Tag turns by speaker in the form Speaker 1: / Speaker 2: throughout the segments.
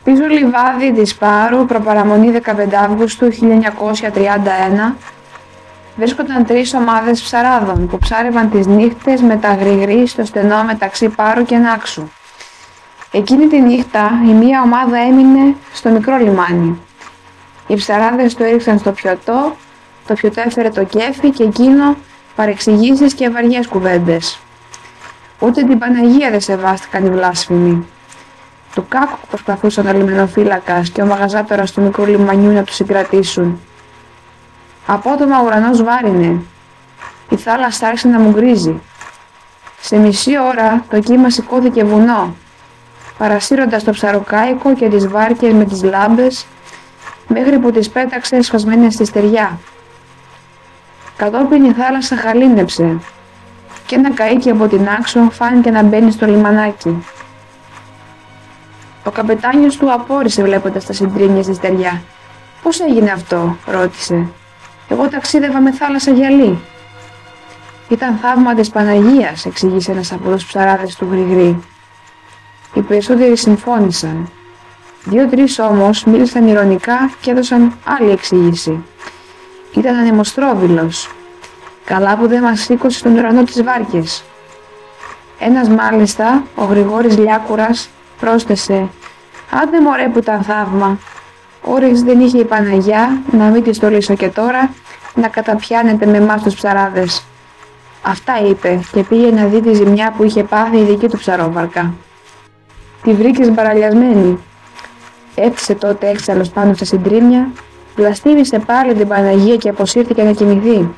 Speaker 1: Πίσω λιβάδι της Πάρου, προπαραμονή 15 Αυγούστου 1931, βρίσκονταν 3 ομάδες ψαράδων που ψάρευαν τις νύχτες με τα γρηγρή στο στενό μεταξύ Πάρου και Νάξου. Εκείνη τη νύχτα η μία ομάδα έμεινε στο μικρό λιμάνι. Οι ψαράδες το έριξαν στο πιωτό, το πιωτό έφερε το κέφι και εκείνο παρεξηγήσεις και βαριές κουβέντες. Ούτε την Παναγία δεν σεβάστηκαν οι βλάσφημοι. Του κάκου προσπαθούσαν ο λιμενοφύλακας και ο μαγαζάτορας του μικρού λιμανιού να τους συγκρατήσουν. Απότομα ο ουρανός βάρινε. Η θάλασσα άρχισε να μου γκρίζει. Σε μισή ώρα το κύμα σηκώθηκε βουνό, παρασύροντας το ψαροκάικο και τις βάρκες με τις λάμπες, μέχρι που τις πέταξε σφασμένες στη στεριά. Κατόπιν η θάλασσα χαλίνεψε και ένα καΐκι από την άξο φάνηκε να μπαίνει στο λιμανάκι. Ο καπετάνιος του απόρρισε βλέποντας τα συντρίμμια στη στεριά. «Πώς έγινε αυτό?» ρώτησε. «Εγώ ταξίδευα με θάλασσα γυαλί». «Ήταν θαύμα της Παναγίας», εξήγησε ένας από τους ψαράδες του γρηγρή. Οι περισσότεροι συμφώνησαν. 2-3 όμως μίλησαν ειρωνικά και έδωσαν άλλη εξήγηση. «Ήταν ανεμοστρόβιλος. Καλά που δεν μας σήκωσε στον ουρανό τις βάρκες». Ένας μάλιστα, ο Γρηγόρης Λιάκουρας, πρόσθεσε «Άντε μωρέ που ήταν θαύμα. Όρεξη δεν είχε η Παναγιά να μην τη στολίσω και τώρα να καταπιάνετε με εμάς τους ψαράδες». Αυτά είπε και πήγε να δει τη ζημιά που είχε πάθει η δική του ψαρόβαρκα. Τη βρήκες μπαραλιασμένη. Έφτιασε τότε έξαλλος πάνω στα συντρίμμια, βλαστήμησε πάλι την Παναγία και αποσύρθηκε να κοιμηθεί.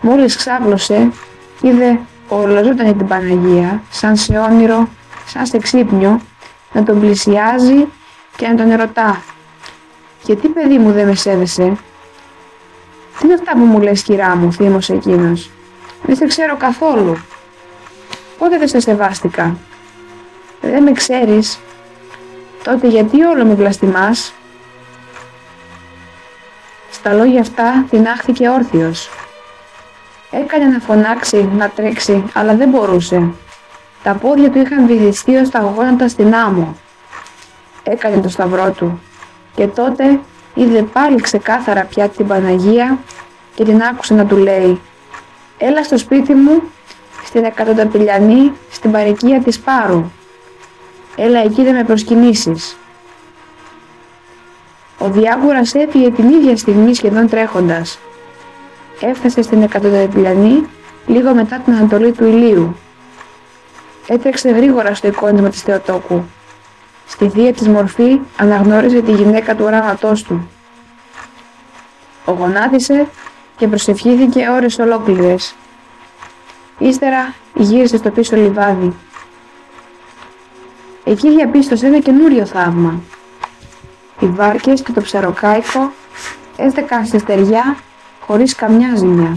Speaker 1: Μόλις ξάπλωσε, είδε ολοζώντανη την Παναγία, σαν σε όνειρο, σαν σε ξύπνιο, να τον πλησιάζει και να τον ερωτά. «Γιατί παιδί μου δεν με σέβεσαι?» «Τι είναι αυτά που μου λες κυρά μου?» θύμωσε εκείνος. «Δεν σε ξέρω καθόλου». «Πότε δεν σε σεβάστηκα?» «Δεν με ξέρεις». «Τότε γιατί όλο με βλαστημάς?» Στα λόγια αυτά τινάχθηκε όρθιος. Έκανε να φωνάξει, να τρέξει, αλλά δεν μπορούσε. Τα πόδια του είχαν βυθιστεί ως τα γόνατα στην άμμο. Έκανε το σταυρό του και τότε είδε πάλι ξεκάθαρα πια την Παναγία και την άκουσε να του λέει «Έλα στο σπίτι μου, στην Εκατονταπηλιανή, στην παροικία της Πάρου. Έλα εκεί να με προσκυνήσεις». Ο Διάκουρας έφυγε την ίδια στιγμή σχεδόν τρέχοντας. Έφτασε στην Εκατονταπηλιανή λίγο μετά την ανατολή του ηλίου. Έτρεξε γρήγορα στο εικόνισμα της Θεοτόκου. Στη θεία της μορφή αναγνώρισε τη γυναίκα του οράματός του. Γονάτισε και προσευχήθηκε ώρες ολόκληρες. Ύστερα γύρισε στο πίσω λιβάδι. Εκεί διαπίστωσε ένα καινούριο θαύμα. Οι βάρκες και το ψαροκάικο έστεκαν στη στεριά χωρίς καμιά ζημιά.